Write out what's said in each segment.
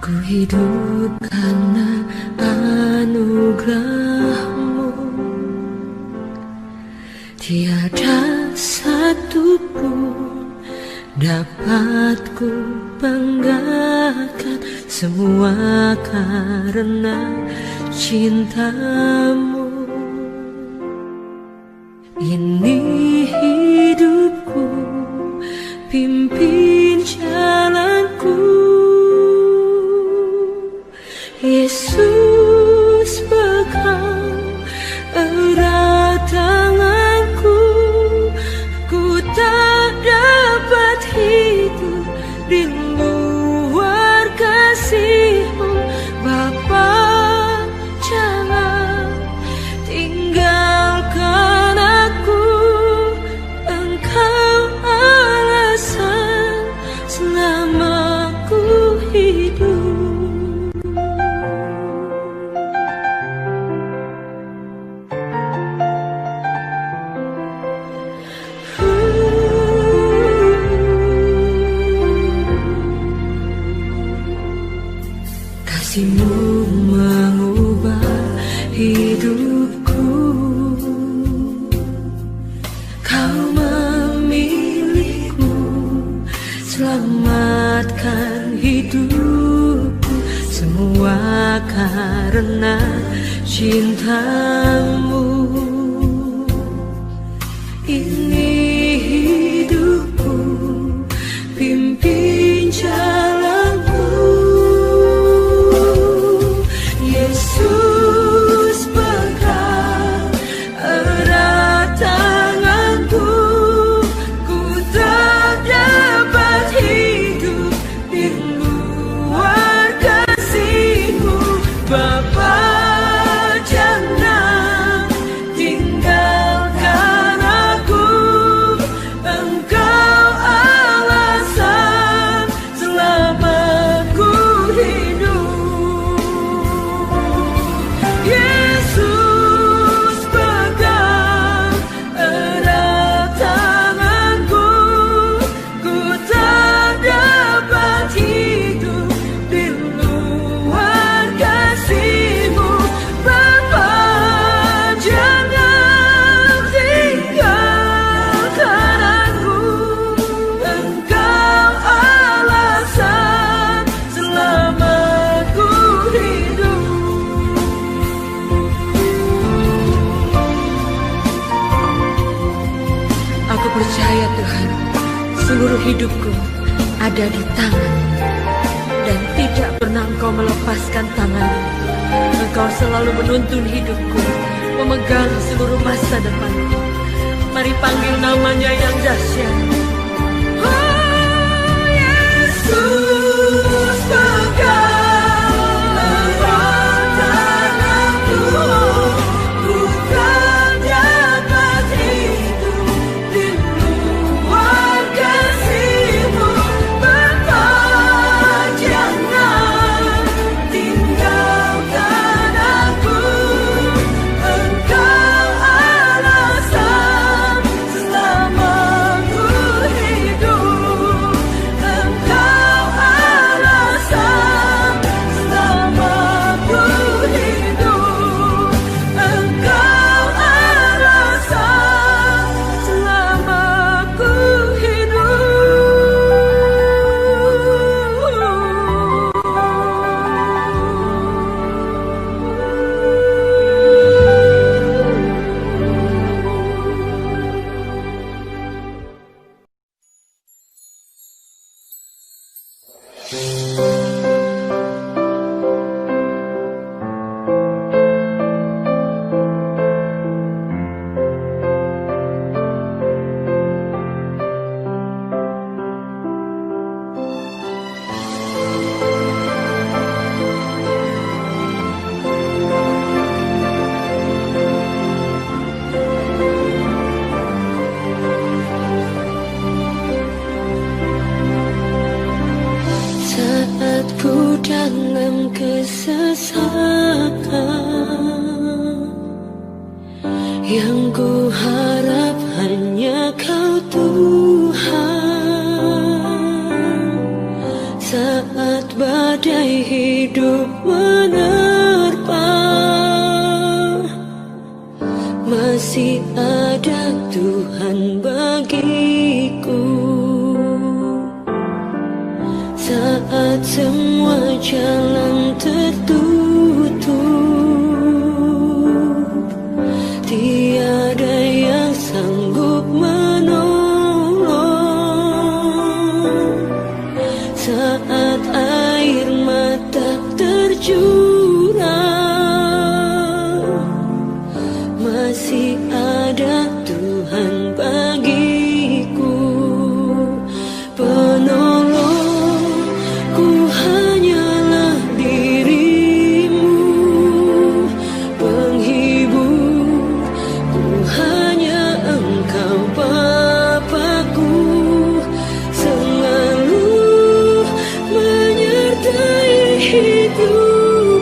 Ku hidup karena anugerah-Mu. Tiada satu pun dapat ku banggakan, semua karena cinta-Mu. Ini hidupku, pimpin jalanku. Yesus, pegang erat tanganku. Ku tak dapat hidup di luar kasih-Mu. Bapa, jangan tinggalkan aku. Engkau alasan selama ku hidup. Kasih-Mu mengubah hidupku. Kau memilihku, selamatkan hidupku. Semua karena cinta-Mu. Ini hidupku, pimpin jalanku. Yesus, pegang erat tanganku. Ku tak dapat hidup di luar kasih-Mu. Bapa, jangan tinggalkan aku. Engkau alasan selama ku hidup. Yesus, pegang erat tanganku. Ku tak dapat hidup di luar kasih-Mu. Bapa, jangan tinggalkan aku. Engkau alasan selama ku hidup. Aku percaya Tuhan, seluruh hidupku ada di tangan, dan tidak pernah Engkau melepaskan tangan. Engkau selalu menuntun hidupku, memegang seluruh masa depanku. Mari panggil namanya yang dahsyat. Oh, Yesus, pegang erat tanganku. Ku tak dapat hidup di luar kasih-Mu. Bapa, jangan tinggalkan aku. Engkau alasan selama ku hidup. Engkau alasan selama ku hidup. Engkau alasan selama ku saat ku dalam kesesakan, yang ku harap hanya Kau Tuhan. Saat badai hidup menerpa. Masih ada Tuhan bagiku saat semua jalan tertutup. Tiada yang sanggup menolong saat air mata tercurah. Masih ada Tuhan bagiku penolong. Ku hanyalah dirimu, penghibur. Ku hanya Engkau Bapa-Ku, selalu menyertai hidupku.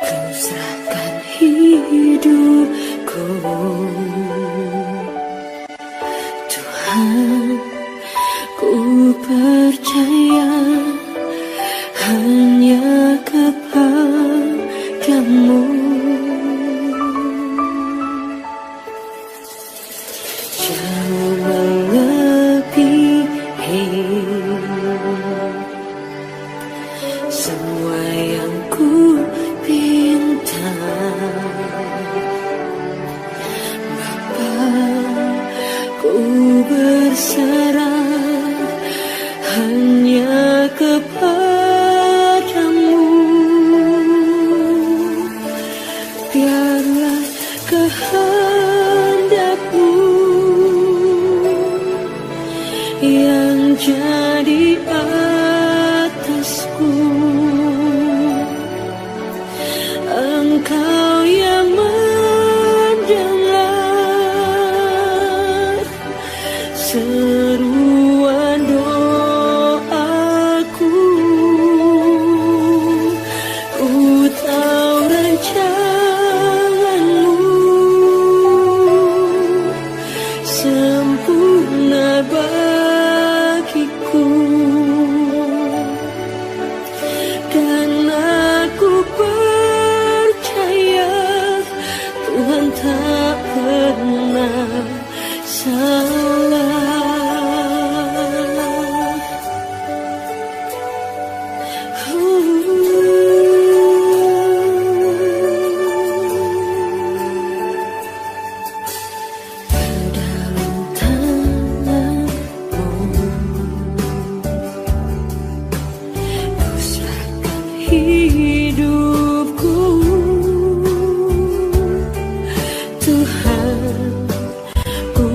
Ku serahkan hidupku, Tuhan, ku percaya hanya kepadamu. Jauh melebihi semua yang ku pinta, Bapa, ku berserah hanya kepadamu. Biarlah kehendakmu yang jadi atasku. Engkau yang mendengar seruan doaku. Ku tahu rancanganmu sempurna bagiku, dan aku percaya Tuhan tak pernah salah. Dalam tanganmu ku serahkan hidupku, Tuhan, ku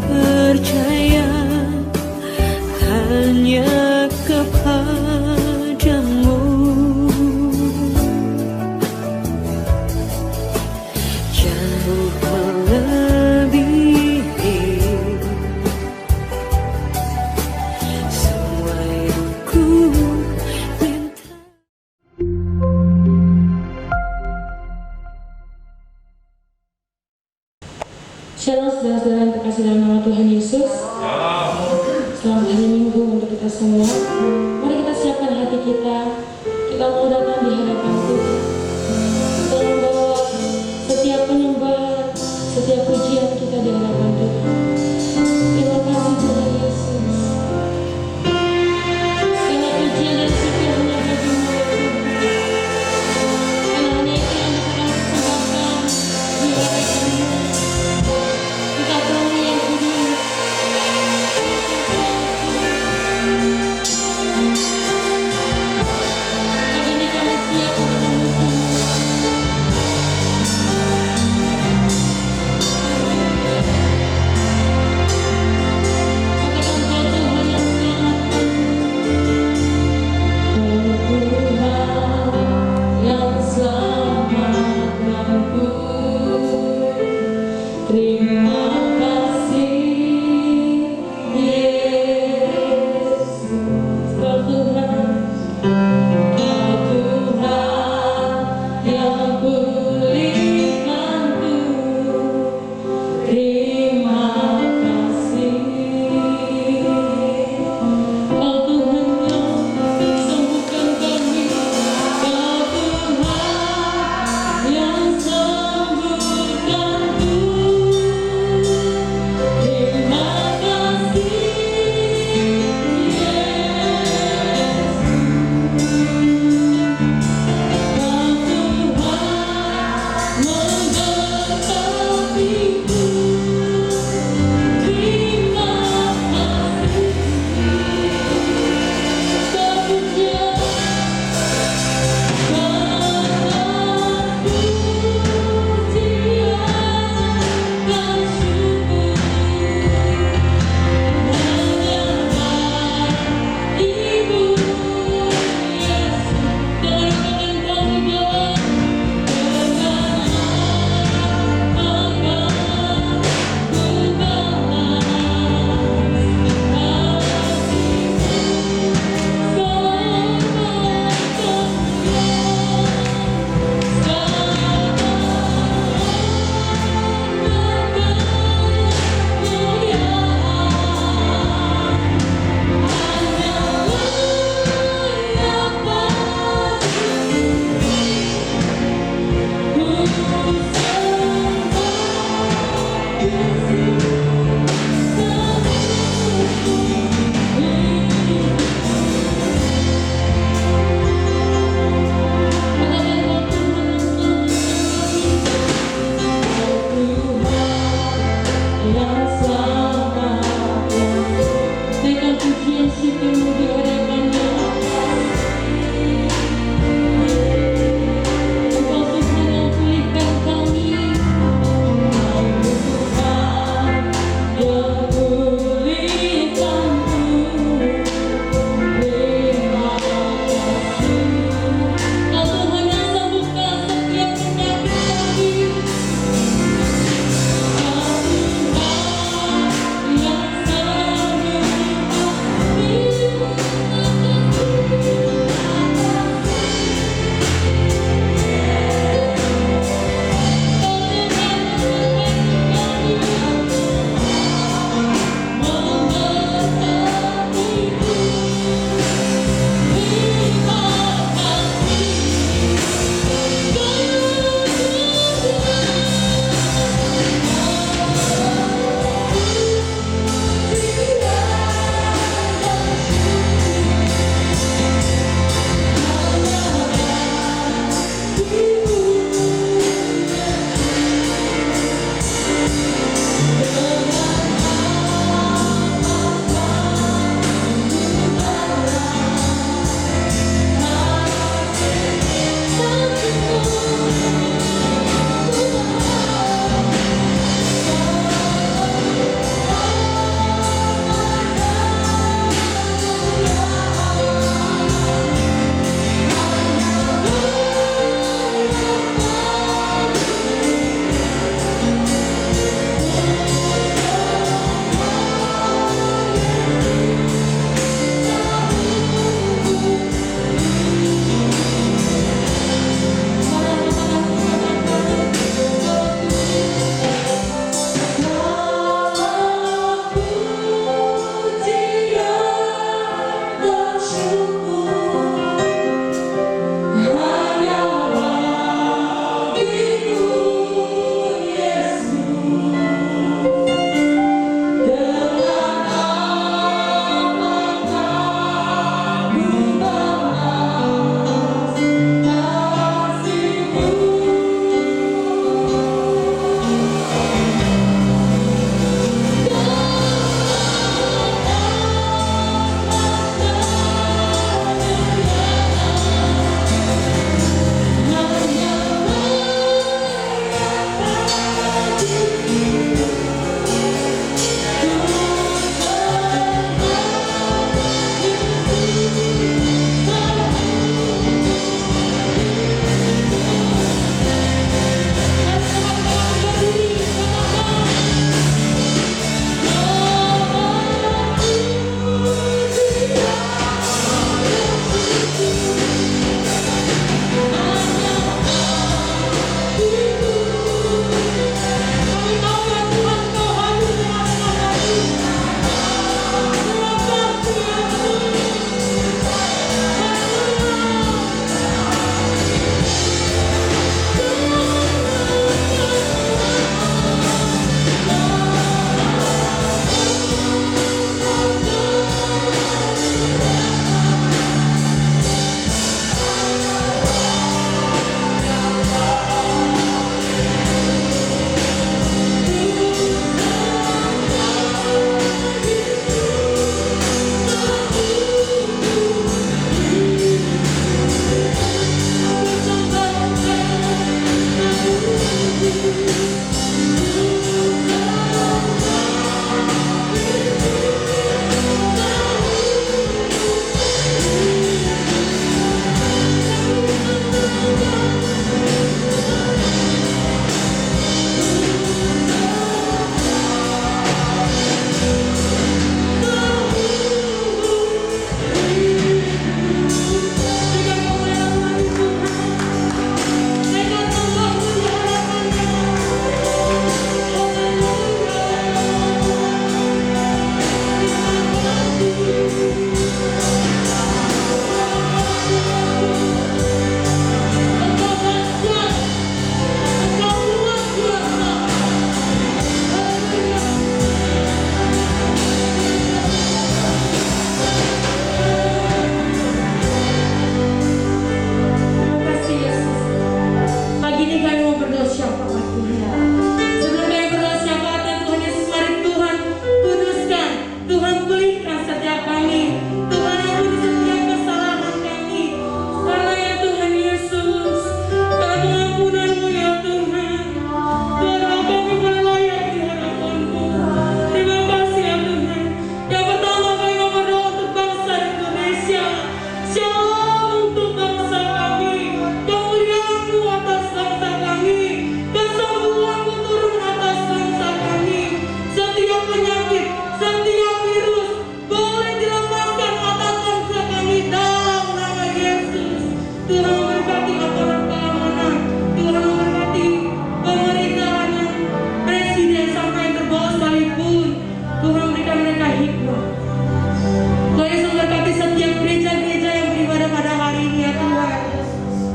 percaya hanya kepadamu. Jauh melebihi semua yang ku minta. Shalom saudara-saudara yang terkasih dalam nama Tuhan Yesus. Selamat hari Minggu untuk kita semua. Mari kita siapkan hati kita. Kita mau datang di hadapan Tuhan. Kita membawa setiap penyembahan, setiap pujian kita di hadapan Tuhan. Terima kasih Tuhan Yesus. Segala pujian dan syukur hanya bagi-Mu ya Tuhan. Karena hanya itu yang bisa kami persembahkan di hadapan Tuhan. Kita tahu yang kudus. Hari ini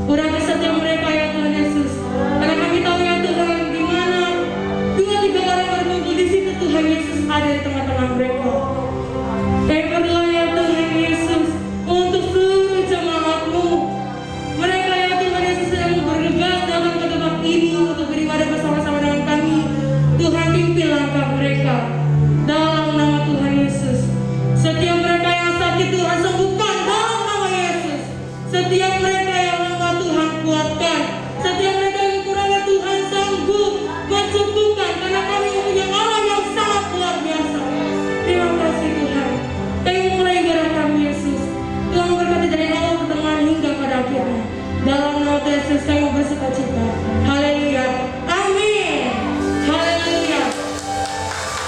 Urapi setiap mereka ya Tuhan Yesus. Karena kami tahu ya Tuhan, di mana 2-3 orang berkumpul di situ Tuhan Yesus ada di tengah-tengah mereka. Kami berdoa ya Tuhan Yesus untuk seluruh jemaat-Mu. Mereka ya Tuhan Yesus yang bergegas dalam ke tempat ini untuk beribadah bersama-sama dengan kami. Tuhan pimpin langkah mereka dalam nama Tuhan Yesus. Setiap mereka yang sakit Tuhan sembuhkan dalam nama Yesus. Setiap mereka yang lemah Tuhan kuatkan. Setiap mereka yang kurang Tuhan sanggup mencukupkan, karena kami mempunyai Allah yang sangat luar biasa. Terima kasih Tuhan. Kami mulai ibadah kami Yesus. Tuhan berkati dari awal pertengahan hingga pada akhirnya. Dalam nama Yesus kami bersuka cita. Haleluya. Amin. Haleluya.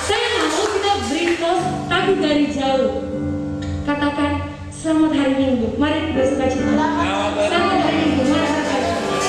Saya mau kita beri tos tapi dari jauh. Katakan selamat hari Minggu. Mari bersuka cita. Selamat hari Minggu. Mari bersuka cita.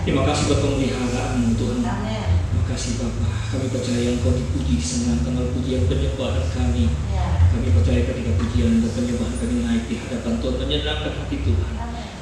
Terima kasih buat pemeliharaan Tuhan. Terima kasih Bapa. Kami percaya Engkau dipuji, disenangkan oleh pujian penyembahan kami. Kami percaya ketika pujian dan penyembahan kami naik di hadapan Tuhan, menyenangkan hati Tuhan.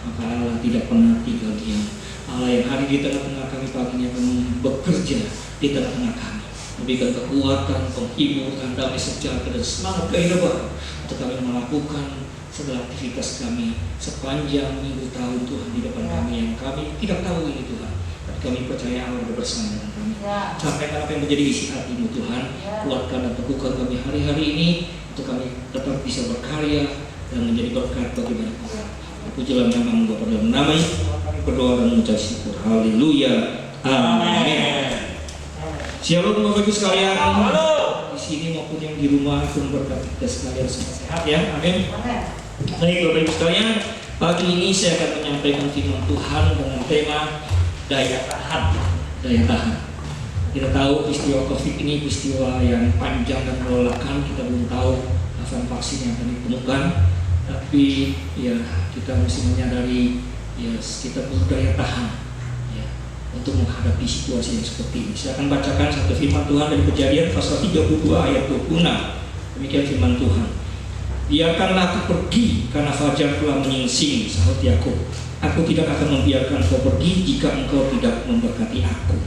Maka Allah tidak pernah tinggal diam. Allah yang hari di tengah-tengah kami pagi ini akan bekerja di tengah-tengah kami, memberikan kekuatan, penghiburan, damai sejahtera dan semangat kehidupan untuk kami melakukan segala aktivitas kami sepanjang minggu tahun Tuhan di depan kami yang kami tidak tahu ini Tuhan. Tapi kami percaya Allah bersama dengan kami. Sampaikan apa yang menjadi isi hati-Mu Tuhan. Kuatkan dan teguhkan kami hari-hari ini untuk kami tetap bisa berkarya dan menjadi berkat bagi banyak orang. Pujilah nama-Mu Bapa dalam nama Yesus kami berdoa dan mengucap syukur. Haleluya. Amin. Shalom Bapak Ibu sekalian. Di sini maupun yang di rumah, Tuhan berkati kita sekalian semua sehat ya. Amin. Baik Bapak Ibu sekalian, pagi ini saya akan menyampaikan firman Tuhan dengan tema daya tahan. Daya tahan. Kita tahu peristiwa COVID ini peristiwa yang panjang dan melelahkan. Kita belum tahu kapan vaksin yang akan ditemukan. Tapi ya kita mesti menyadari ya kita perlu daya tahan ya, untuk menghadapi situasi yang seperti ini. Saya akan bacakan satu firman Tuhan dari Kejadian pasal 32 ayat 26. Demikian firman Tuhan. Biarkanlah aku pergi karena fajar telah menyingsing, sahut Yakub. Aku tidak akan membiarkan kau pergi jika engkau tidak memberkati aku.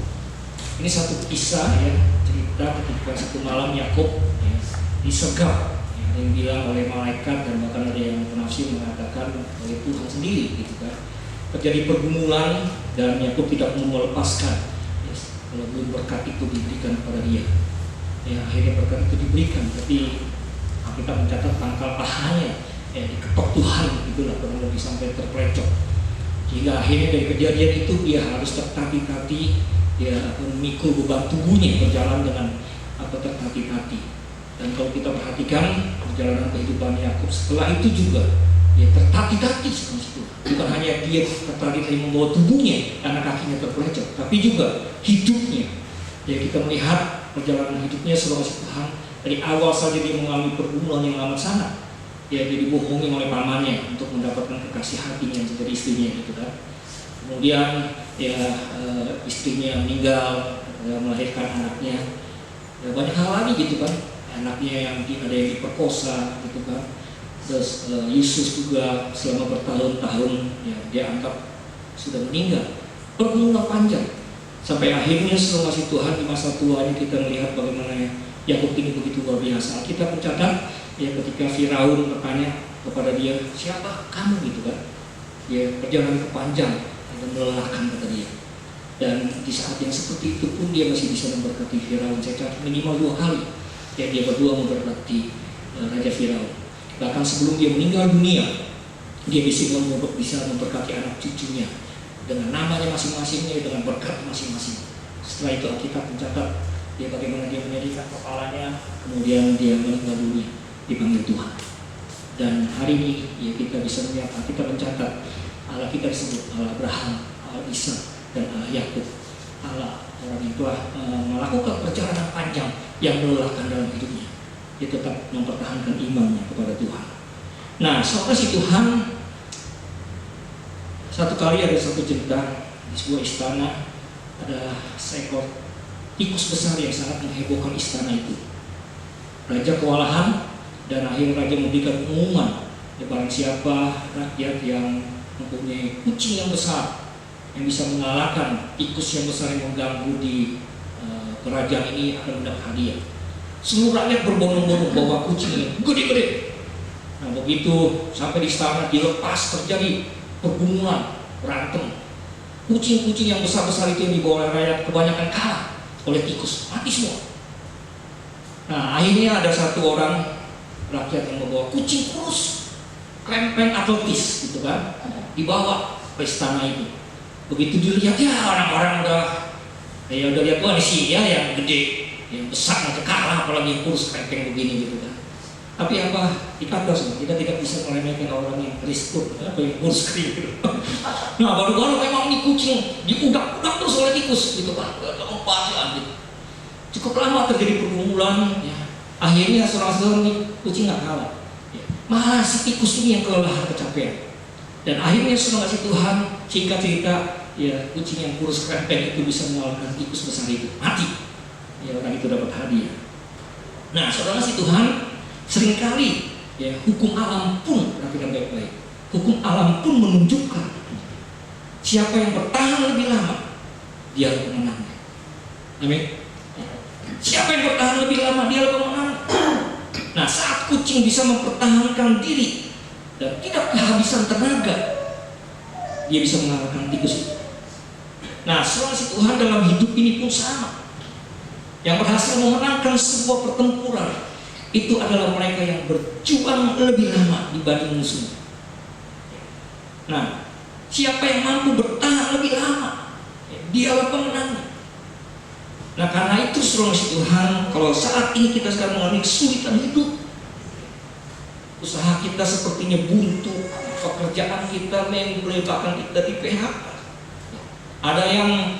Ini satu kisah ya, cerita ketika satu malam Yakub ya, disergap. Ada yang bilang oleh malaikat dan bahkan ada yang penafsir mengatakan oleh Tuhan sendiri gitu kan. Terjadi pergumulan dan Yakub tidak mau melepaskan ya, kalau belum berkat itu diberikan kepada dia. Ya akhirnya berkat itu diberikan, tapi kita mencatat pangkal pahanya ya diketok Tuhan itulah kurang lebih sampai terplecok. Sehingga akhirnya dari kejadian itu dia harus tertati-tati, dia memikul beban tubuhnya berjalan dengan tertati-tati. Dan kalau kita perhatikan perjalanan kehidupan Yakub setelah itu juga dia tertati-tati sama itu. Bukan hanya dia tertati-tati membawa tubuhnya karena kakinya terpelecok, tapi juga hidupnya. Ya kita melihat perjalanan hidupnya selama Tuhan dari awal saja dia mengalami pergumulan yang amat sangat. Ya dia dibohongi oleh pamannya untuk mendapatkan kekasih hatinya yang menjadi istrinya gitu kan. Kemudian ya istrinya meninggal, melahirkan anaknya. Ya, banyak hal lagi gitu kan. Anaknya yang ada yang diperkosa gitu kan. Terus Yesus juga selama bertahun-tahun ya dia anggap sudah meninggal. Pergumulan panjang sampai akhirnya setelah masih Tuhan di masa tuanya kita melihat bagaimana Yakub ini begitu luar biasa. Kita mencatat ya ketika Firaun bertanya kepada dia, siapa kamu gitu kan? Ya perjalanan panjang dan melelahkan kata dia. Dan di saat yang seperti itu pun dia masih bisa memberkati Firaun. Saya catat minimal 2 kali. Ya dia berdua memberkati Raja Firaun. Bahkan sebelum dia meninggal dunia, dia bisa memberkati anak cucunya dengan namanya masing-masingnya, dengan berkat masing-masing. Setelah itu Alkitab mencatat dia bagaimana dia menyediakan kepalanya, kemudian dia meninggal dunia, dipanggil Tuhan. Dan hari ini ya kita bisa melihat, kita mencatat Allah kita disebut Allah Abraham, Allah Ishak, dan Allah Yakub. Allah orang yang telah melakukan perjalanan panjang yang melelahkan dalam hidupnya. Dia tetap mempertahankan imannya kepada Tuhan. Nah, saudara si Tuhan, satu kali ada satu cerita di sebuah istana, ada seekor tikus besar yang sangat menghebohkan istana itu. Raja kewalahan dan akhirnya raja memberikan pengumuman ya, barang siapa rakyat yang mempunyai kucing yang besar yang bisa mengalahkan tikus yang besar yang mengganggu di kerajaan ini akan mendapat hadiah. Seluruh rakyat berbondong-bondong bawa kucing yang gede-gede. Nah begitu sampai di istana dilepas, terjadi pergumulan, berantem. Kucing-kucing yang besar-besar itu yang dibawa oleh rakyat kebanyakan kalah oleh tikus, mati semua. Nah akhirnya ada satu orang rakyat yang membawa kucing kurus, krempeng atletis gitu kan, dibawa ke istana itu. Begitu dilihat ya orang-orang udah lihat wah ini sih ya yang gede, yang besar macam kalah, apalagi kurus krempeng begini gitu kan. Tapi apa dikata semua kita tidak bisa meremehkan orang yang riskur, apa yang kurus gitu. Nah baru-baru memang ini kucing diudak-udak terus oleh tikus gitu kan, lompat gitu. Cukup lama terjadi pergumulan, ya. Akhirnya seorang ini kucing nggak kalah, ya. Malah si tikus ini yang kelelahan kecapean. Dan akhirnya setelah kasih Tuhan, singkat cerita, ya kucing yang kurus krempeng itu bisa mengalahkan tikus besar itu, mati. Ya, orang itu dapat hadiah. Nah, saudara si Tuhan, seringkali ya hukum alam pun, perhatikan baik-baik, hukum alam pun menunjukkan siapa yang bertahan lebih lama, dia pemenangnya. Amin. Siapa yang bertahan lebih lama, dia pemenang. Nah, saat kucing bisa mempertahankan diri dan tidak kehabisan tenaga, dia bisa mengalahkan tikus itu. Nah, saudara si Tuhan, dalam hidup ini pun sama. Yang berhasil memenangkan sebuah pertempuran itu adalah mereka yang berjuang lebih lama dibanding musuh. Nah, siapa yang mampu bertahan lebih lama, dialah pemenangnya. Nah, karena itu saudara si Tuhan, kalau saat ini kita sedang mengalami kesulitan hidup, usaha kita sepertinya buntu, pekerjaan kita menyebabkan kita di PHK. Ada yang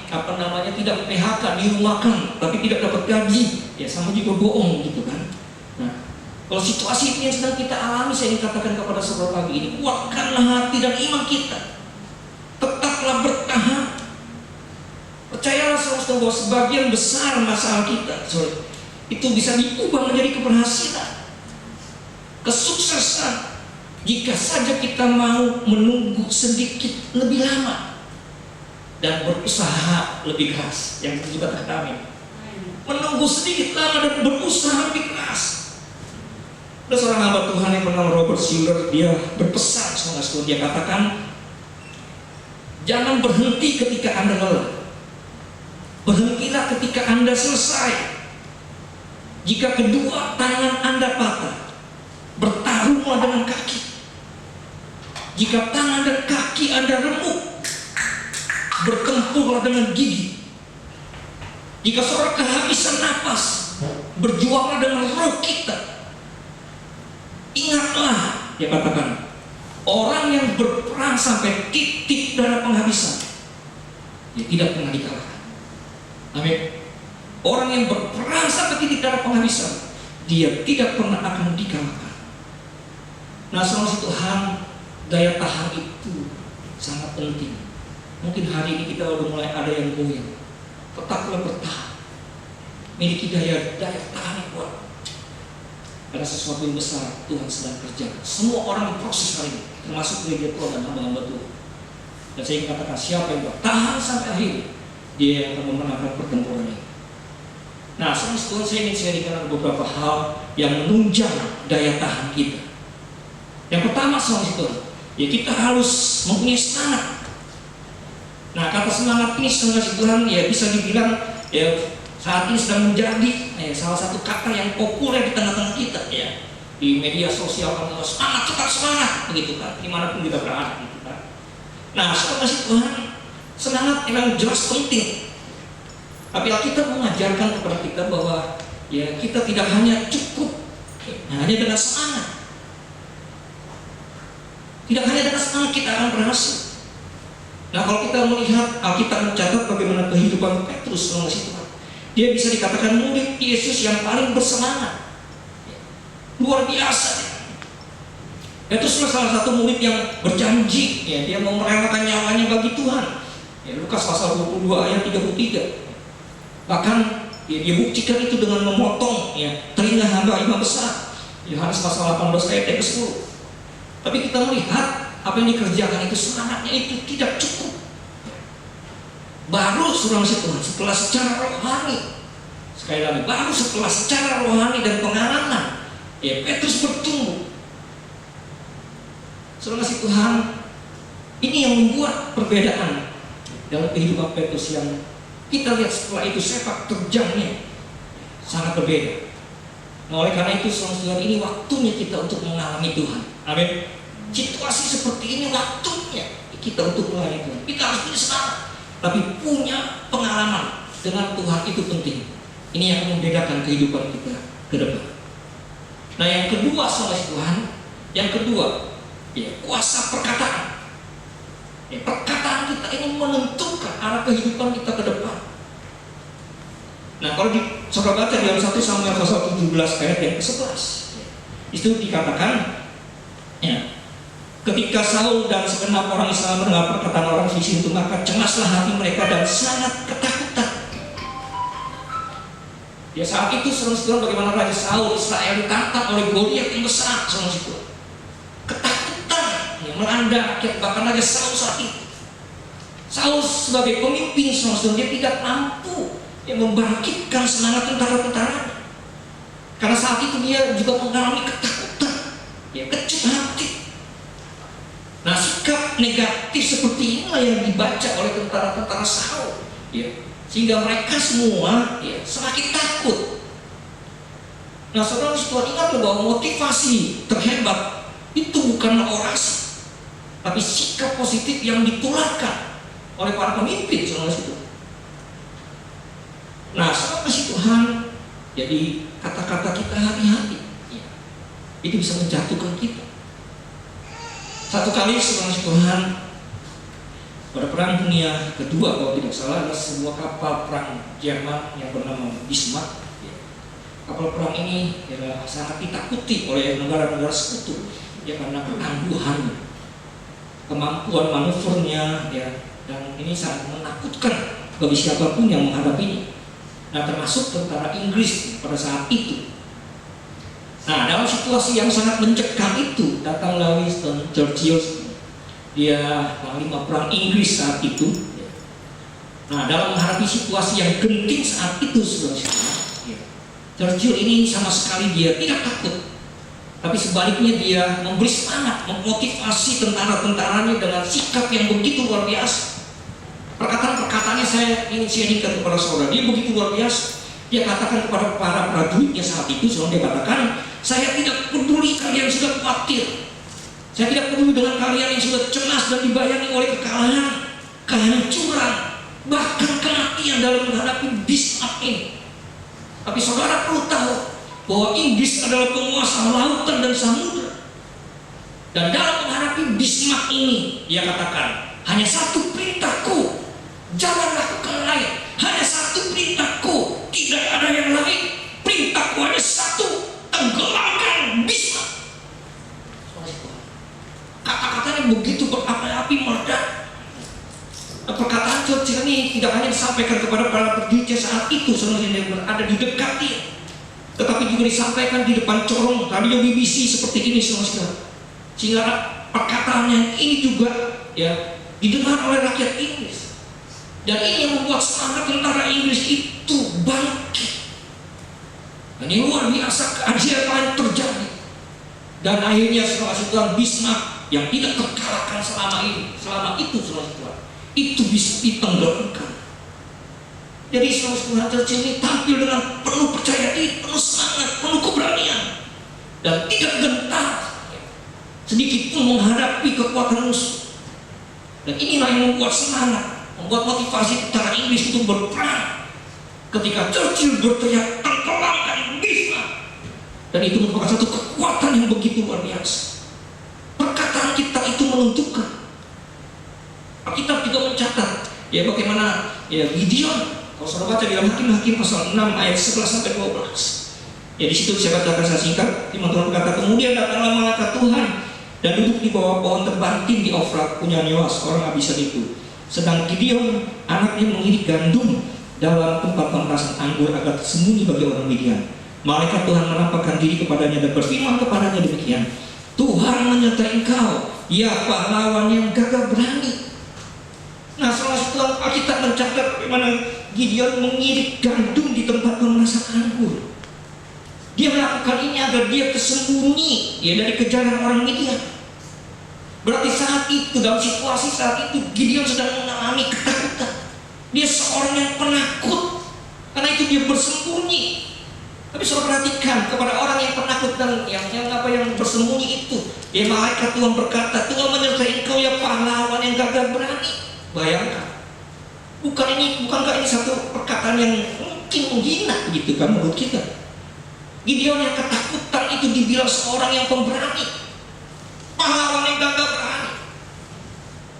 tidak PHK, dirumahkan tapi tidak dapat gaji, ya sama juga bohong gitu kan. Nah, kalau situasi ini yang sedang kita alami, saya ingin katakan kepada saudara pagi ini, kuatkanlah hati dan iman kita, tetaplah bertahan. Percayalah saudara bahwa sebagian besar masalah kita itu bisa diubah menjadi keberhasilan, kesuksesan, jika saja kita mau menunggu sedikit lebih lama dan berusaha lebih keras. Yang itu juga kami menunggu sedikit lama dan berusaha lebih keras. Ada seorang hamba Tuhan yang bernama Robert Schuller, dia berpesan, saudara, dia katakan, jangan berhenti ketika Anda lelah, berhentilah ketika Anda selesai. Jika kedua tangan Anda patah, bertarunglah dengan kaki. Jika tangan dan kaki Anda remuk, bertempurlah dengan gigi. Jika seorang kehabisan napas, berjuanglah dengan roh kita. Ingatlah, dia katakan, orang yang berperang sampai titik darah penghabisan, dia tidak pernah dikalahkan. Amin. Orang yang berperang sampai titik darah penghabisan, dia tidak pernah akan dikalahkan. Nah, saudara Tuhan, daya tahan itu sangat penting. Mungkin hari ini kita udah mulai ada yang goyang. Tetaplah bertahan, miliki daya tahan yang kuat. Ada sesuatu yang besar Tuhan sedang kerjakan. Semua orang berproses hari ini, termasuk gereja Tuhan dan hamba-hamba Tuhan. Dan saya ingin katakan, siapa yang bertahan sampai akhir, dia yang akan memenangkan pertempuran ini. Nah, Tuhan, saya ingin sharingkan beberapa hal yang menunjang daya tahan kita. Yang pertama, Tuhan, ya kita harus mempunyai semangat. Nah, kata semangat ini, Tuhan, ya bisa dibilang ya saat ini sedang menjadi salah satu kata yang populer di tengah-tengah kita, ya, di media sosial. Semangat, tetap semangat, begitu kan, dimanapun kita berada, gitu kan. Nah, Tuhan, semangat memang jelas penting. Tapi Alkitab mengajarkan kepada kita bahwa ya kita tidak hanya cukup hanya dengan semangat. Tidak hanya dengan semangat kita akan berhasil. Nah, kalau kita melihat Alkitab mencatat bagaimana kehidupan Petrus selama itu, dia bisa dikatakan murid Yesus yang paling bersemangat, luar biasa. Petrus salah satu murid yang berjanji, ya, dia mau merelakan nyawanya bagi Tuhan. Ya, Lukas pasal 22 ayat 33. Bahkan ya, dia buktikan itu dengan memotong ya telinga hamba imam besar. Yohanes pasal 18 ayat 10. Tapi kita melihat apa yang dikerjakan itu, semangatnya itu tidak cukup. Baru Tuhan setelah secara rohani, sekali lagi, baru setelah secara rohani dan pengalaman, ya Petrus bertumbuh. Saudara Tuhan, ini yang membuat perbedaan dalam kehidupan Petrus yang kita lihat setelah itu sepak terjangnya sangat berbeda. Nah, oleh karena itu saudara, ini waktunya kita untuk mengalami Tuhan. Amin. Situasi seperti ini waktunya kita untuk melayani Tuhan. Kita harus punya semangat, tapi punya pengalaman dengan Tuhan itu penting. Ini yang membedakan kehidupan kita ke depan. Nah, yang kedua saudara Tuhan, yang kedua, ya, kuasa perkataan. Ya, perkataan kita ini menentukan arah kehidupan kita ke depan. Nah, kalau saudara baca dalam 1 Samuel pasal 17 ayat yang ke-11, itu dikatakan, ya, Ketika Saul dan segenap orang Israel mendengar perkataan orang Filistin itu, maka cemaslah hati mereka dan sangat ketakutan. Ya saat itu saudara-saudara, bagaimana Raja Saul Israel ditantang oleh Goliat yang besar, saudara-saudara. Ketakutan yang melanda rakyat, bahkan Raja Saul saat itu. Saul sebagai pemimpin, saudara-saudara, dia tidak mampu membangkitkan semangat tentara-tentaranya. Karena saat itu dia juga mengalami ketakutan, kecut hati. Nah, sikap negatif seperti inilah yang dibaca oleh tentara-tentara Saul, sehingga mereka semua semakin takut. Nah, saudara-saudara, ingatlah bahwa motivasi terhebat itu bukanlah orasi, tapi sikap positif yang ditularkan oleh para pemimpin, saudara-saudara. Nah, saudara kasih Tuhan, jadi kata-kata kita hati-hati, itu bisa menjatuhkan kita. Satu kali saudara Tuhan, pada Perang Dunia Kedua kalau tidak salah, ada sebuah kapal perang Jerman yang bernama Bismarck. Kapal perang ini sangat ditakuti oleh negara-negara sekutu, karena ketangguhannya, kemampuan manuvernya, dan ini sangat menakutkan bagi siapapun yang menghadapinya. Nah, termasuk tentara Inggris pada saat itu. Nah, dalam situasi yang sangat mencekam itu, datanglah Winston Churchill, dia panglima perang Inggris saat itu. Nah, dalam menghadapi situasi yang genting saat itu, saudara-saudara, Churchill ini sama sekali dia tidak takut, tapi sebaliknya dia memberi semangat, memotivasi tentara-tentaranya dengan sikap yang begitu luar biasa. Perkataan-perkataannya saya ingin sharingkan kepada saudara, dia begitu luar biasa. Dia katakan kepada para prajuritnya saat itu, dia katakan, saya tidak peduli kalian sudah khawatir, saya tidak peduli dengan kalian yang sudah cemas dan dibayangi oleh kekalahan, kehancuran, bahkan kematian dalam menghadapi Bismarck ini. Tapi saudara perlu tahu bahwa Inggris adalah penguasa lautan dan samudra. Dan dalam menghadapi Bismarck ini, dia katakan, hanya satu perintahku, jangan lakukan lain. Hanya satu perintahku, tidak ada yang lain. Perintahku hanya satu, tenggelamkan Bismarck. Kata-katanya begitu berapi-api, meledak. Perkataan Churchill ini tidak hanya disampaikan kepada para prajuritnya saat itu, sebenarnya yang berada di dekat dia, tetapi juga disampaikan di depan corong radio BBC seperti ini, saudara. Sehingga perkataannya ini juga didengar oleh rakyat Inggris. Dan ini yang membuat semangat tentara Inggris itu bangkit. Dan ini luar biasa keajaiban yang terjadi. Dan akhirnya setelah Bismarck yang tidak terkalahkan selama itu itu bisa ditenggelamkan. Jadi saudara Churchill ini tampil dengan penuh percaya diri, penuh semangat, penuh keberanian, dan tidak gentar sedikit pun menghadapi kekuatan musuh. Dan inilah yang membuat semangat, membuat motivasi tentara Inggris untuk berperang. Ketika Churchill berteriak, tenggelamkan Bismarck, dan itu merupakan satu kekuatan yang begitu luar biasa. Perkataan kita itu menentukan. Alkitab juga mencatat bagaimana Gideon. Kalau saudara baca di dalam Hakim pasal 6 ayat 11 sampai 12. Di situ saya bacakan saya singkat. Firman Tuhan berkata, kemudian datanglah malaikat Tuhan dan duduk di bawah pohon terbanting di Ofra punya Yoas orang Abisan itu. Sedang Gideon anaknya mengirik gandum dalam tempat pemerasan anggur agar tersembunyi bagi orang Midian. Malaikat Tuhan menampakkan diri kepadanya dan berfirman kepadanya demikian, Tuhan menyertai engkau, ya pahlawan yang gagah berani. Nah, salah satu Alkitab mencatat bagaimana Gideon mengirik gandum di tempat pemerasan anggur. Dia melakukan ini agar dia tersembunyi dari kejaran orang Midian. Berarti saat itu, dalam situasi saat itu, Gideon sedang mengalami ketakutan. Dia seorang yang penakut, karena itu dia bersembunyi. Tapi saudara perhatikan, kepada orang yang penakut dan yang bersembunyi itu, malaikat Tuhan berkata, Tuhan menyertai engkau ya pahlawan yang gagah berani. Bayangkan, bukankah ini satu perkataan yang mungkin menghina begitu kan menurut kita? Gideon yang ketakutan itu dibilang seorang yang pemberani, pahlawan yang gagah berani.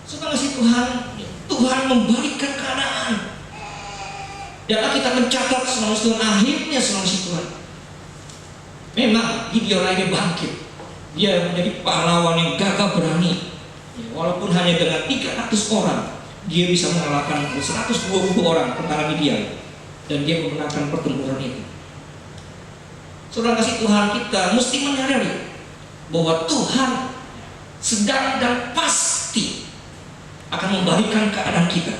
Setelah si Tuhan membalikkan keadaan. Dan kita mencatat akhirnya si Tuhan. Memang Gideon akhirnya bangkit. Dia menjadi pahlawan yang gagah berani. Ya, walaupun hanya dengan 300 orang, dia bisa mengalahkan 120 orang tentara Midian, dan dia memenangkan pertempuran itu. Saudara kasih Tuhan, kita mesti menyadari bahwa Tuhan sedang dan pasti akan membalikan keadaan kita.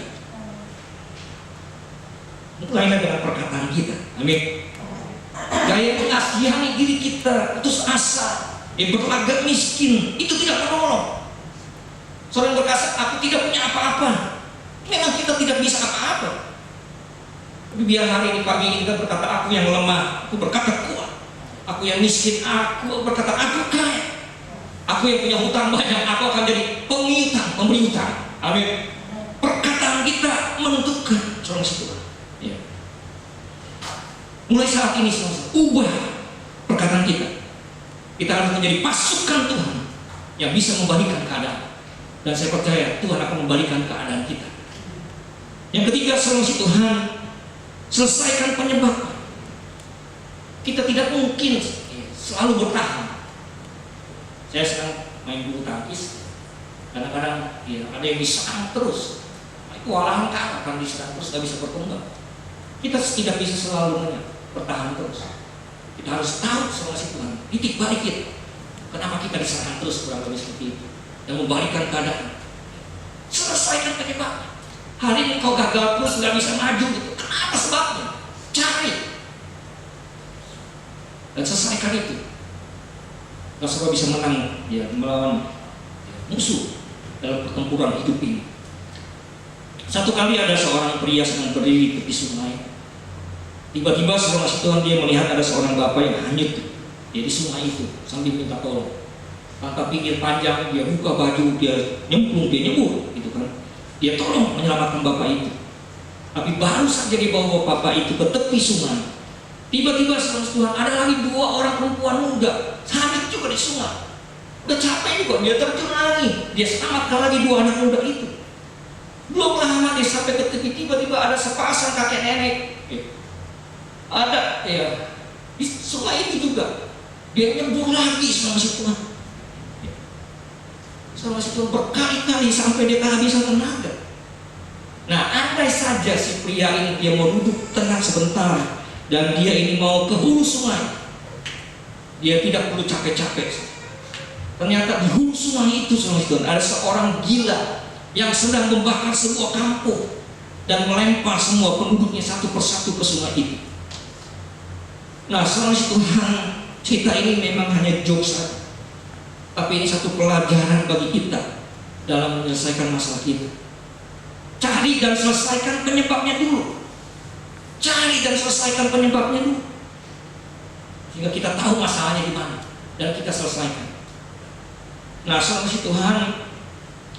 Mulailah dengan perkataan kita. Amin. Gaya mengasihani diri kita, putus asa, berlagak miskin, itu tidak menolong. Seorang berkata, aku tidak punya apa-apa. Memang kita tidak bisa apa-apa. Tapi biar hari ini, pagi ini kita berkata, aku yang lemah, aku berkata kuat. Aku yang miskin, aku berkata aku kaya. Aku yang punya hutang banyak, aku akan jadi pemberi hutang. Amin. Perkataan kita menentukan seorang situ. Ya. Mulai saat ini, ubah perkataan kita. Kita harus menjadi pasukan Tuhan yang bisa membalikan keadaan. Dan saya percaya Tuhan akan membalikan keadaan kita. Yang ketiga, solusi Tuhan, selesaikan penyebab. Kita tidak mungkin selalu bertahan. Saya sedang main bulu tangkis, kadang-kadang ya, ada yang diserang terus, kewalahan kan akan diserang terus, gak bisa berkembang. Kita tidak bisa selalu bertahan terus. Kita harus tahu solusi Tuhan, titik balik kita. Kenapa kita diserang terus, kurang lebih seperti itu, yang membalikkan keadaan. Selesaikan penyebab. Hari ini kau gagal terus, gak bisa maju gitu. Kenapa sebabnya? Cari dan selesaikan itu. Kau supaya bisa menang ya, melawan musuh dalam pertempuran hidup ini. Satu kali ada seorang pria sedang berdiri di tepi sungai. Tiba-tiba seorang Tuhan dia melihat ada seorang bapak yang hanyut di sungai itu sambil minta tolong. Tanpa pikir panjang dia buka baju, dia nyemplung, dia nyebur gitu kan. Dia tolong menyelamatkan bapak itu. Tapi baru saja dibawa bapak itu ke tepi sungai, tiba-tiba seorang Tuhan ada lagi 2 orang perempuan muda hanyut juga di sungai. Udah capek juga, dia terjun lagi, dia selamatkan lagi 2 anak muda itu. Belum lama dia sampai ke tepi, tiba-tiba ada sepasang kakek nenek ada ya di sungai itu juga. Dia nyebur lagi sama si Tuhan. Sama si Tuhan berkali-kali sampai dia kehabisan tenaga. Nah, andai saja si pria ini dia mau duduk tenang sebentar dan dia ini mau ke hulu sungai, dia tidak perlu capek-capek. Ternyata di hulu sungai itu ada seorang gila yang sedang membakar sebuah kampung dan melempar semua penduduknya satu persatu ke sungai itu. Nah, saudara Tuhan, cerita ini memang hanya jokes saja, tapi ini satu pelajaran bagi kita dalam menyelesaikan masalah kita. Cari dan selesaikan penyebabnya dulu. Cari dan selesaikan penyebabnya dulu, sehingga kita tahu masalahnya di mana dan kita selesaikan. Nah, saudara Tuhan,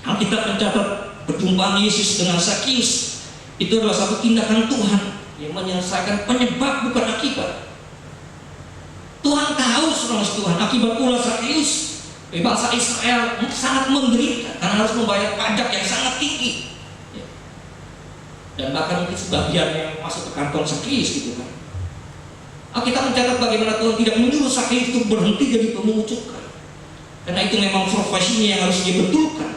Alkitab mencatat perjumpaan Yesus dengan Zakius itu adalah satu tindakan Tuhan yang menyelesaikan penyebab bukan akibat. Tuhan tahu, saudara Tuhan, akibat ulah Zakius bangsa Israel sangat menderita karena harus membayar pajak yang sangat tinggi, dan bahkan mungkin sebagian yang masuk ke kantong Zakius gitu kan. Alkitab mencatat bagaimana Tuhan tidak menyuruh Zakius itu berhenti jadi pemungut cukai, karena itu memang profesinya yang harus dibetulkan,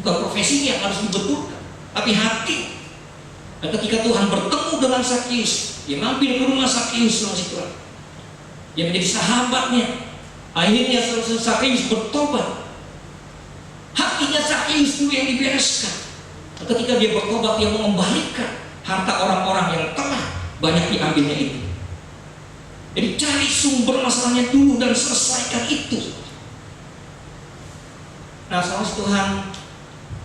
bukan profesinya yang harus dibetulkan, tapi hati. Dan ketika Tuhan bertemu dengan Zakius, dia mampir ke rumah Zakius, Tuhan, dia menjadi sahabatnya. Akhirnya Zakius bertobat. Hatinya Zakius dulu yang dibereskan. Ketika dia bertobat, dia mengembalikan harta orang-orang yang telah banyak diambilnya itu. Jadi cari sumber masalahnya dulu dan selesaikan itu. Nah, saudara Tuhan,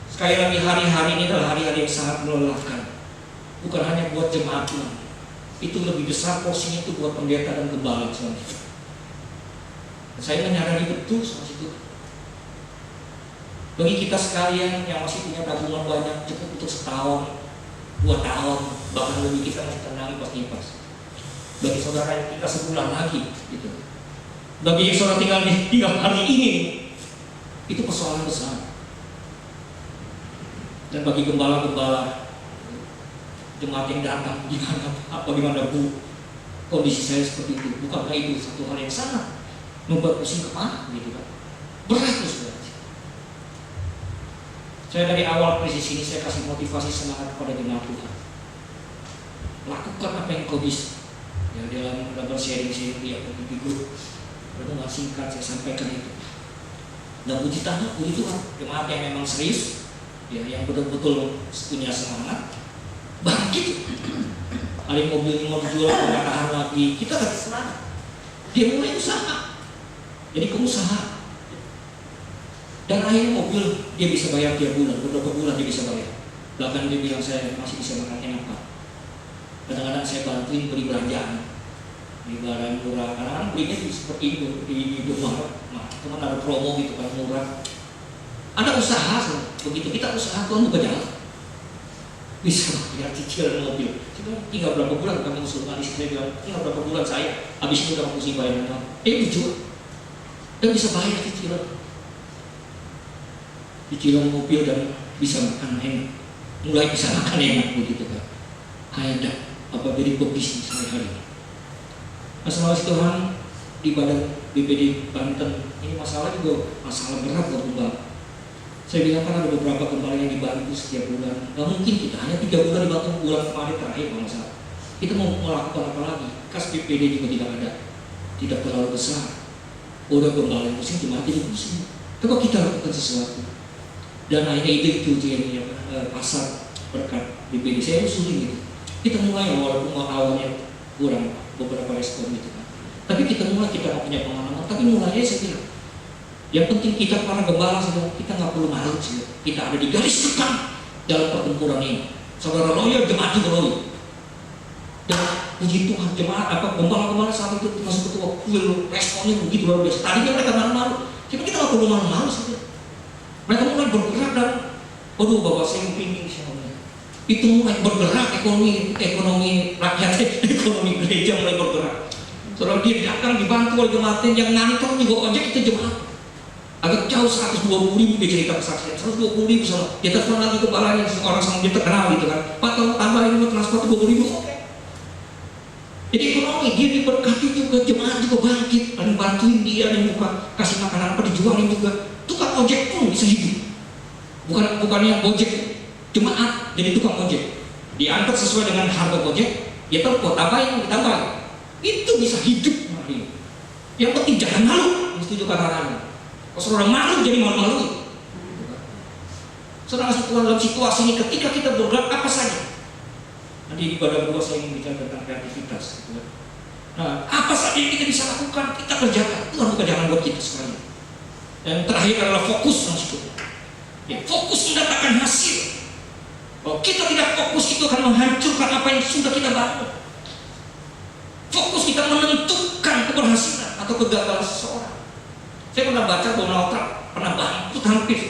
sekali lagi hari-hari ini adalah hari-hari yang sangat melelahkan. Bukan hanya buat jemaat Tuhan, itu lebih besar porsinya itu buat pendeta dan gembala. Saya menyadari betul soal itu. Bagi kita sekalian yang masih punya tabungan banyak, cukup untuk setahun, 2 tahun, bahkan lebih, kita masih tenang pas-pas. Bagi saudara yang kita sebulan lagi, gitu. Bagi saudara tinggal hari ini, itu persoalan besar. Dan bagi gembala-gembala, jemaat yang datang, bagaimana Bu, kondisi saya seperti itu, bukankah itu satu hal yang sangat membuat pusing kepala gitu kan. Berat tuh saudara. Saya dari awal krisis ini saya kasih motivasi semangat kepada jemaat Tuhan. Lakukan apa yang kau bisa. Ya dalam sharing ya di grup renungan singkat saya sampaikan itu. Dan puji Tuhan, jemaat yang memang serius, ya yang betul-betul punya semangat, bangkit. Ada mobil mau dijual pengarahan lagi, kita kasih semangat. Dia mulai usaha, jadi pengusaha. Dan akhirnya mobil dia bisa bayar tiap bulan, beberapa bulan dia bisa bayar. Bahkan dia bilang saya masih bisa makan enak Pak. Kadang-kadang saya bantuin beli belanjaan di barang murah, karena belinya seperti itu di Indomaret, teman ada promo gitu kan murah. Ada usaha, begitu kita usaha Tuhan buka jalan, bisa bayar cicilan mobil. Tinggal berapa bulan kami usulkan istri saya bilang, tinggal berapa bulan saya, habis itu udah pusing bayar nama. Lucu, dan bisa bayar cicilan mobil dan bisa makan enak, mulai bisa makan enak begitu kan. Ada apa jadi pebisnis sehari-hari. Masalah Tuhan di badan BPD Banten ini masalah juga masalah berat buat gembala. Saya bilang kan ada beberapa gembala yang dibantu setiap bulan. Gak mungkin kita hanya 3 bulan dibantu bulan kemarin terakhir kalau masalah. Kita mau melakukan apa lagi? Kas BPD juga tidak ada, tidak terlalu besar. Udah gembala yang pusing cuma jadi pusing. Coba kita lakukan sesuatu. Dan akhirnya itu yang pasar berkat BPD saya usulin gitu. Kita mulai walaupun awalnya kurang beberapa respon gitu kan. Tapi kita mulai, kita nggak punya pengalaman. Tapi mulainya saya bilang, yang penting kita para gembala kita nggak perlu malu sih. Kita ada di garis depan dalam pertempuran ini. Saudara loyal, jemaat juga loyal. Dan puji Tuhan jemaat gembala-gembala saat itu masuk ketua kuil responnya begitu luar biasa. Tadinya mereka malu-malu, tapi kita nggak perlu malu-malu sih. Mereka mulai bergerak dan, waduh bapak saya pingin siapa. Itu mulai bergerak ekonomi rakyat, ekonomi gereja mulai bergerak. Soalnya dia datang dibantu oleh jemaat yang ngantor juga ojek itu jemaat. Agak jauh 120.000 dia cerita kesaksian, 120.000 sama. Dia telepon lagi kepalanya seorang sama dia terkenal gitu kan. Pak tolong tambahin transport 20.000. Oke. Jadi ekonomi dia diberkati juga, jemaat juga bangkit, dan bantuin dia dan buka kasih makanan apa dijualin juga. Tukang ojek pun bisa hidup. Bukan yang ojek. Jemaat jadi tukang ojek, diantar sesuai dengan harga ojek, dia telepon tambahin, ditambahin, itu bisa hidup. Yang penting jangan malu, mesti juga kata-kata. Kalau saudara malu jadi malu-malu. Saudara dalam situasi ini ketika kita bergerak apa saja. Nanti di pada dua saya ingin bicara tentang kreativitas. Nah, apa saja yang kita bisa lakukan kita kerjakan. Tuhan buka jalan buat kita sekali. Dan terakhir adalah fokus maksudnya. Ya, fokus mendatangkan hasil. Kalau kita tidak fokus itu akan menghancurkan apa yang sudah kita bangun. Fokus kita menentukan keberhasilan atau kegagalan seseorang. Saya pernah baca Donald Trump pernah bangkrut hampir,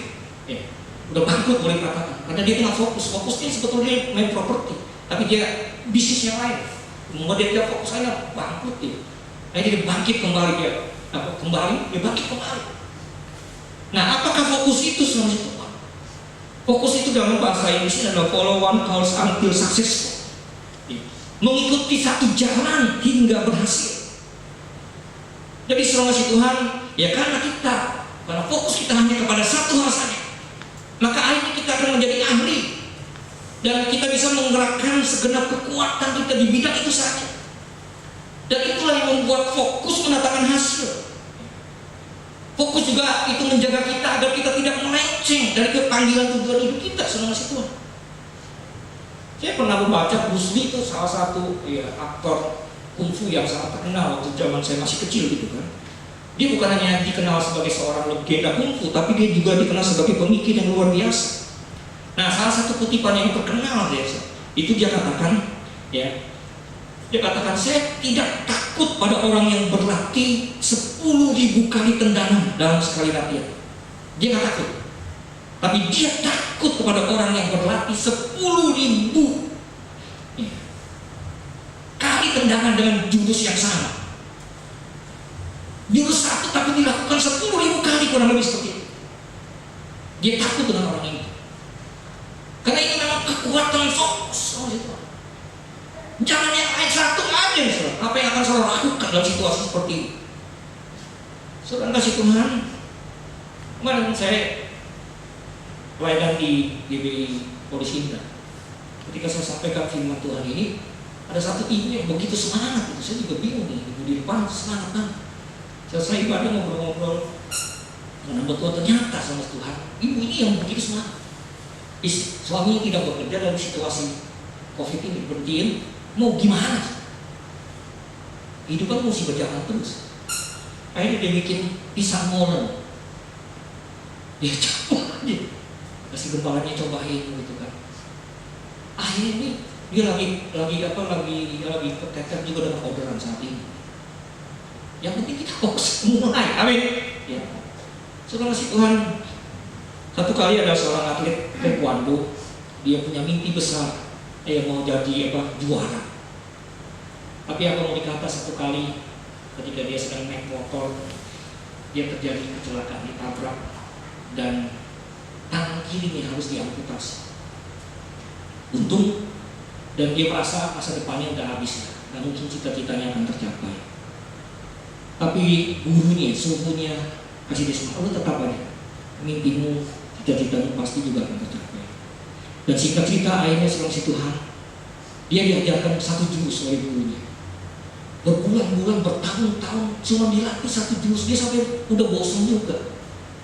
udah bangkrut boleh katakan, karena dia tengah fokus. Fokusnya sebetulnya main properti, tapi dia bisnis yang lain. Kemudian dia fokus hanya bangkrut dia. Nah dia bangkit kembali dia bangkit kembali. Nah apakah fokus itu selama itu? Fokus itu dalam bahasa Inggris adalah follow one course until successful. Mengikuti satu jalan hingga berhasil. Jadi selama Tuhan, ya karena fokus kita hanya kepada satu hal saja, maka akhirnya kita akan menjadi ahli dan kita bisa menggerakkan segenap kekuatan kita di bidang itu saja. Dan itulah yang membuat fokus mendatangkan hasil. Fokus juga itu menjaga kita agar kita tidak melenceng dari panggilan tujuan hidup kita selama Tuhan. Saya pernah membaca Bruce Lee itu salah satu aktor kungfu yang sangat terkenal waktu zaman saya masih kecil gitu kan. Dia bukan hanya dikenal sebagai seorang legenda kungfu, tapi dia juga dikenal sebagai pemikir yang luar biasa. Nah, salah satu kutipan yang terkenal itu dia katakan, dia katakan saya tidak takut pada orang yang berlatih 10.000 kali tendangan dalam sekali latihan. Dia nggak takut, tapi dia takut kepada orang yang berlatih 10.000 kali tendangan dengan jurus yang sama. Jurus satu tapi dilakukan 10.000 kali kurang lebih seperti itu. Dia takut dengan orang ini, karena ini memang kekuatan fokus. Jangan yang lain satu aja, apa yang akan saudara lakukan dalam situasi seperti ini. Saudara kasih Tuhan, kemarin saya pelayanan di GBI Polisi Indah. Ketika saya sampaikan firman Tuhan ini, ada satu ibu yang begitu semangat, itu saya juga bingung nih, ibu di depan semangat banget. Selesai ibadah ngobrol-ngobrol, dengan hamba Tuhan, ternyata sama Tuhan, ibu ini yang begitu semangat. Suaminya tidak bekerja dalam situasi COVID ini, berdiam, mau gimana? Hidup kan mesti berjalan terus. Akhirnya dia bikin pisang molen. Dia coba aja, kasih gembalanya cobain gitu kan. Akhirnya ini dia lagi keteter juga dengan orderan saat ini. Yang penting kita fokus mulai, amin. Ya. Saudara kasih Tuhan, satu kali ada seorang atlet taekwondo, dia punya mimpi besar, mau jadi juara. Tapi apa mau dikata, satu kali ketika dia sedang naik motor, dia terjadi kecelakaan, ditabrak dan tangan kirinya harus diamputasi. Untung, dan dia merasa masa depannya udah habis, nggak mungkin cita-citanya akan tercapai. Tapi gurunya, suhunya kasih dia semangat, lu tetap aja, mimpimu, cita-citamu pasti juga akan tercapai. Dan singkat cerita, akhirnya seorang si Tuhan, dia diajarkan satu jurus oleh gurunya. Berbulan-bulan, bertahun-tahun cuma dilatih satu jurus, dia sampai udah bosan juga.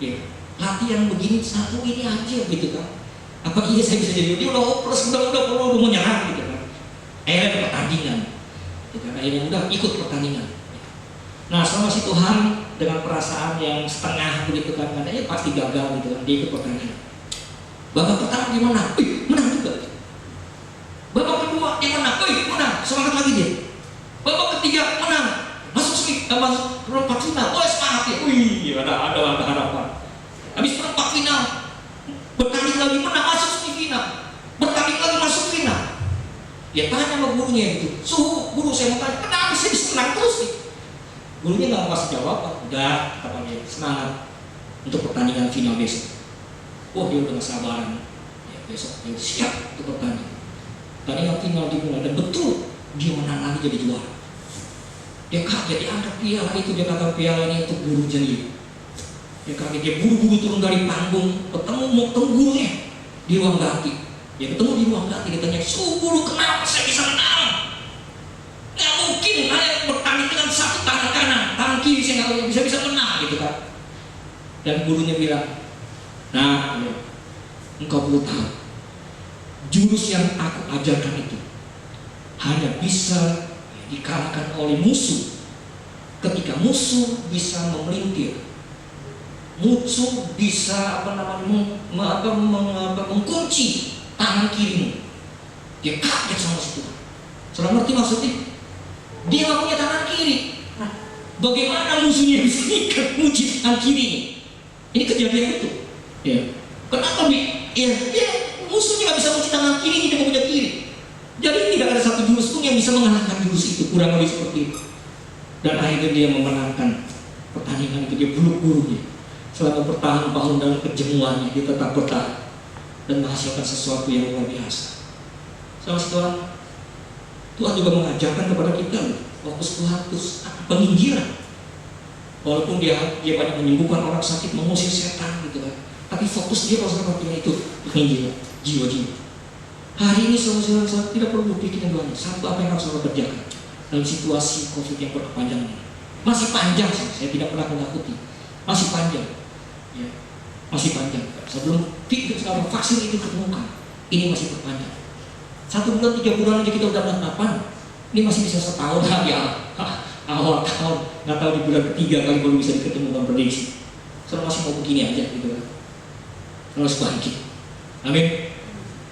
Ya, latihan begini satu ini aja gitu kan. Apa iya saya bisa jadi? Dia udah hopeless, udah menyerah gitu kan. Akhirnya pertandingan, gitu kan. Akhirnya udah ikut pertandingan. Nah, sama si Tuhan dengan perasaan yang setengah begitu kan, katanya pasti gagal gitu kan. Dia ikut pertandingan. Babak pertama dia menang, menang juga. Babak kedua dia menang, menang, semangat lagi dia. Babak ketiga menang, masuk perempat final, semangat ya, ada harapan. Habis perempat final, bertanding lagi menang, masuk semifinal, bertanding lagi masuk final. Dia tanya sama gurunya itu, guru saya mau tanya, kenapa saya bisa menang terus nih? Gurunya nggak mau kasih jawaban, udah kata dia, semangat untuk pertandingan final besok. Wah, dia udah nggak sabaran, ya, besok dia siap untuk bertanding. Pertandingan final dimulai dan betul dia menang lagi jadi juara. Dia kaget, dia angkat piala itu, dia kata piala ini untuk guru jadi. Dia kaget, dia buru-buru turun dari panggung, ketemu gurunya di ruang ganti. Dia ketemu di ruang ganti, dia tanya, guru kenapa saya bisa menang? Nggak mungkin, saya bertanding dengan satu tangan kanan, tangan kiri saya nggak bisa menang gitu kan. Dan gurunya bilang, nah, engkau perlu tahu, jurus yang aku ajarkan itu hanya bisa dikalahkan oleh musuh ketika musuh bisa memelintir, musuh bisa mengkunci tangan kirimu. Dia kaget sama situ. Saudara ngerti maksudnya? Dia nggak punya tangan kiri. Nah, bagaimana musuhnya bisa mengunci tangan kiri? Ini kejadian itu. Ya. Kenapa musuhnya nggak bisa mengunci tangan kiri, dia nggak punya kiri. Jadi tidak ada satu jurus pun yang bisa mengalahkan jurus itu, kurang lebih seperti itu. Dan akhirnya dia memenangkan pertandingan itu, dia peluk gurunya. Selama bertahun-tahun dalam kejemuannya, dia tetap bertahan dan menghasilkan sesuatu yang luar biasa. Sama Tuhan, Tuhan juga mengajarkan kepada kita, fokus Tuhan terus penginggiran. Walaupun dia banyak menyembuhkan orang sakit, mengusir setan gitu kan, tapi fokus dia kalau seperti itu penginggiran jiwa-jiwa. Hari ini saudara-saudara tidak perlu berpikir yang banyak. Satu, apa yang harus saudara kerjakan dalam situasi COVID yang berkepanjangan ini? Masih panjang sih, saya tidak pernah menakuti. Masih panjang, ya, masih panjang. Sebelum vaksin itu ditemukan, ini masih berpanjang. 1 bulan, 3 bulan aja kita udah penetapan. Ini masih bisa setahun lagi awal tahun, nggak tahu di bulan ketiga kali baru bisa diketemukan prediksi. Saudara masih mau begini aja gitu kan? Harus bangkit. Amin.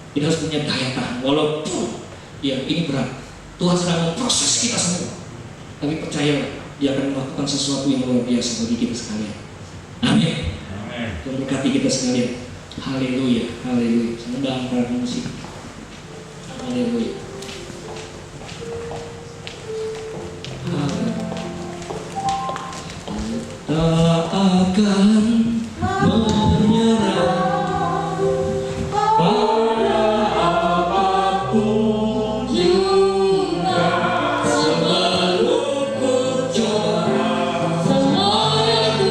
Kita harus punya daya tahan, walaupun ya ini berat. Tuhan sedang memproses kita semua, tapi percaya Dia akan melakukan sesuatu yang luar biasa bagi kita sekalian. Amin. Tuhan berkati kita sekalian. Haleluya, haleluya. Semoga para musik. Haleluya. Tak akan menyerah. Semuanya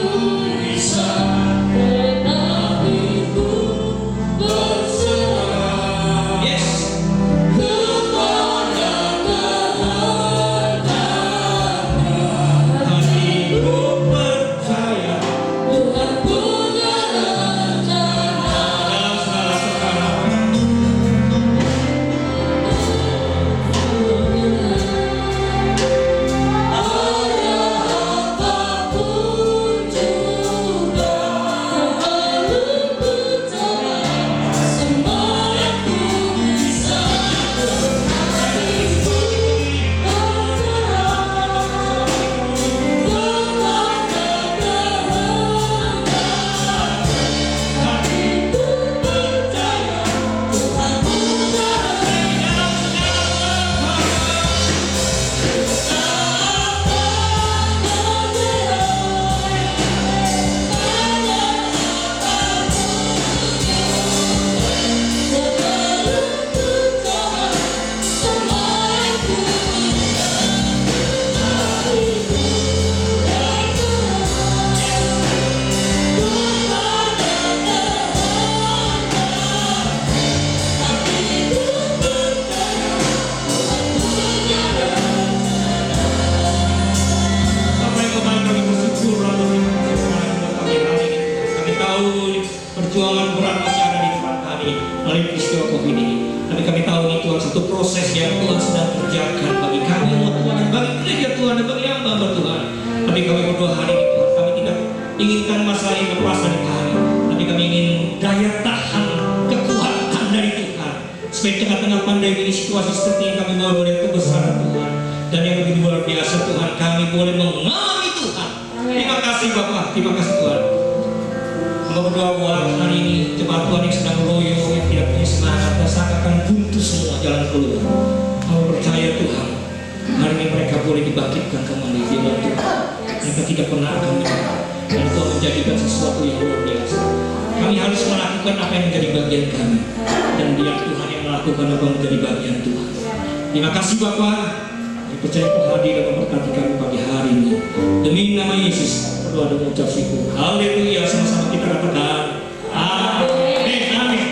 Tuhan, satu proses yang Tuhan sedang kerjakan bagi kami umat Tuhan dan bagi gereja Tuhan dan bagi hamba Tuhan. Tapi kami berdoa hari ini Tuhan, kami tidak inginkan masalah yang lepas dari kami, tapi kami ingin daya tahan, kekuatan dari Tuhan, supaya tengah-tengah pandemi ini, situasi seperti ini, kami mau melihat kebesaran Tuhan. Dan yang lebih luar biasa Tuhan, kami boleh mengalami Tuhan. Terima kasih Bapak, terima kasih Tuhan. Hamba berdoa buat hari ini jemaat Tuhan yang sedang loyo, yang tidak punya semangat, dan seakan buntu semua jalan keluar. Hamba percaya Tuhan, hari ini mereka boleh dibangkitkan kembali di dalam Tuhan. Mereka tidak pernah akan menyerah, dan Tuhan menjadikan sesuatu yang luar biasa. Kami harus melakukan apa yang menjadi bagian kami, dan biar Tuhan yang melakukan apa yang menjadi bagian Tuhan. Terima kasih Bapak. Percaya Kau hadir dan memberkati kami pagi hari ini. Demi nama Yesus berdoa dan mengucap syukur. Haleluya, sama-sama kita katakan amin. Amin.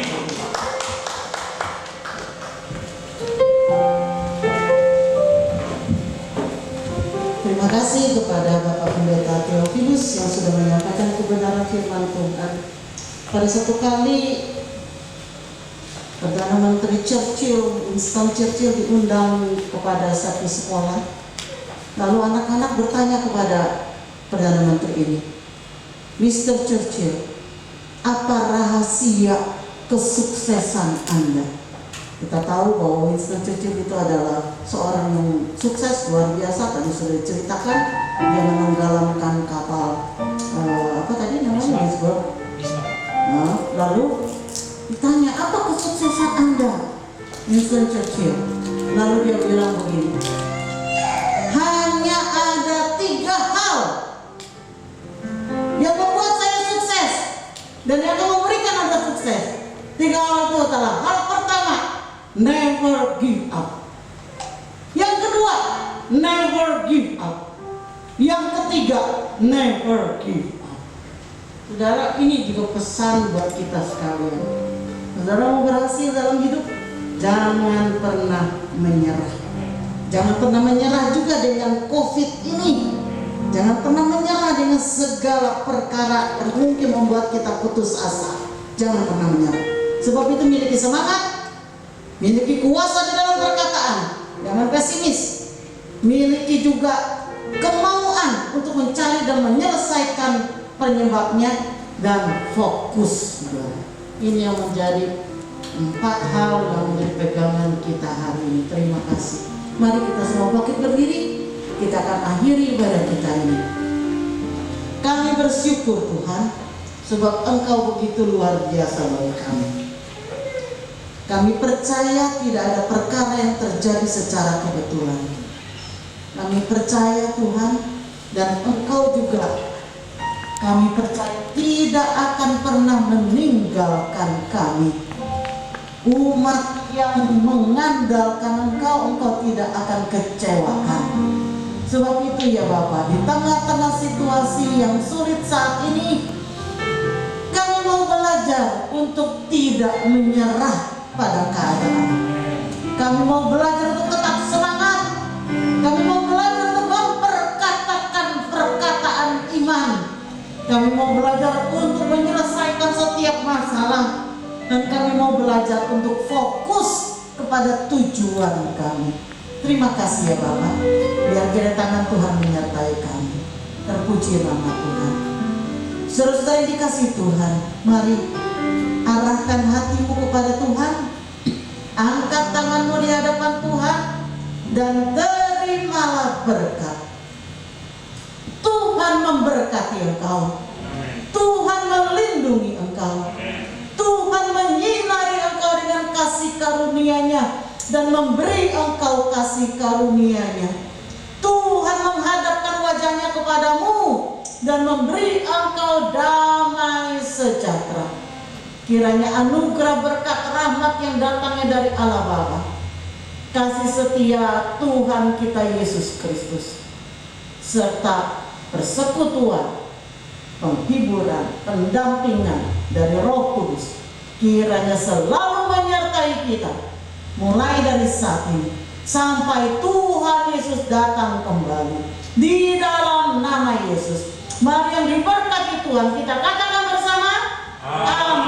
Terima kasih kepada Bapak Pendeta Theophilus yang sudah menyampaikan kebenaran firman Tuhan. Pada satu kali Perdana Menteri Churchill, Winston Churchill diundang kepada satu sekolah. Lalu anak-anak bertanya kepada Perdana Menteri ini, Mr. Churchill, apa rahasia kesuksesan Anda? Kita tahu bahwa Winston Churchill itu adalah seorang yang sukses luar biasa. Tadi sudah diceritakan, dia menenggelamkan kapal apa tadi namanya, Bismarck. Lalu ditanya, apa kesuksesan Anda, Winston Churchill? Lalu dia bilang begini, hanya ada 3 hal yang membuat saya sukses dan yang akan memberikan Anda sukses. 3 hal itu adalah, hal pertama, never give up. Yang kedua, never give up. Yang ketiga, never give up. Saudara, ini juga pesan buat kita sekalian. Saudara mau berhasil dalam hidup, jangan pernah menyerah. Jangan pernah menyerah juga dengan COVID ini. Jangan pernah menyerah dengan segala perkara yang mungkin membuat kita putus asa. Jangan pernah menyerah. Sebab itu miliki semangat, miliki kuasa di dalam perkataan. Jangan pesimis. Miliki juga kemauan untuk mencari dan menyelesaikan penyebabnya dan fokus. Ini yang menjadi 4 hal yang menjadi pegangan kita hari ini. Terima kasih. Mari kita semua bangkit berdiri. Kita akan akhiri ibadah kita ini. Kami bersyukur Tuhan, sebab Engkau begitu luar biasa bagi kami. Kami percaya tidak ada perkara yang terjadi secara kebetulan. Kami percaya Tuhan, dan Engkau juga, kami percaya tidak akan pernah meninggalkan kami. Umat yang mengandalkan Engkau, Engkau tidak akan kecewakan. Sebab itu ya Bapa, di tengah-tengah situasi yang sulit saat ini, kami mau belajar untuk tidak menyerah pada keadaan. Kami mau belajar untuk tetap semangat. Kami mau belajar untuk memperkatakan perkataan iman. Kami mau belajar untuk menyelesaikan setiap masalah. Dan kami mau belajar untuk fokus kepada tujuan kami. Terima kasih ya Bapak. Biar kiranya tangan Tuhan menyertai kami. Terpuji nama Tuhan. Saudara-saudara yang dikasihi Tuhan, mari arahkan hatimu kepada Tuhan. Angkat tanganmu di hadapan Tuhan dan terimalah berkat. Tuhan memberkati engkau. Tuhan melindungi engkau. Tuhan menyinari engkau dengan kasih karunia-Nya dan memberi engkau kasih karunia-Nya. Tuhan menghadapkan wajah-Nya kepadamu dan memberi engkau damai sejahtera. Kiranya anugerah berkat rahmat yang datangnya dari Allah Bapa, kasih setia Tuhan kita Yesus Kristus, serta persekutuan, penghiburan, pendampingan dari Roh Kudus kiranya selalu menyertai kita mulai dari saat ini sampai Tuhan Yesus datang kembali. Di dalam nama Yesus, mari yang diberkati Tuhan kita katakan bersama, amin.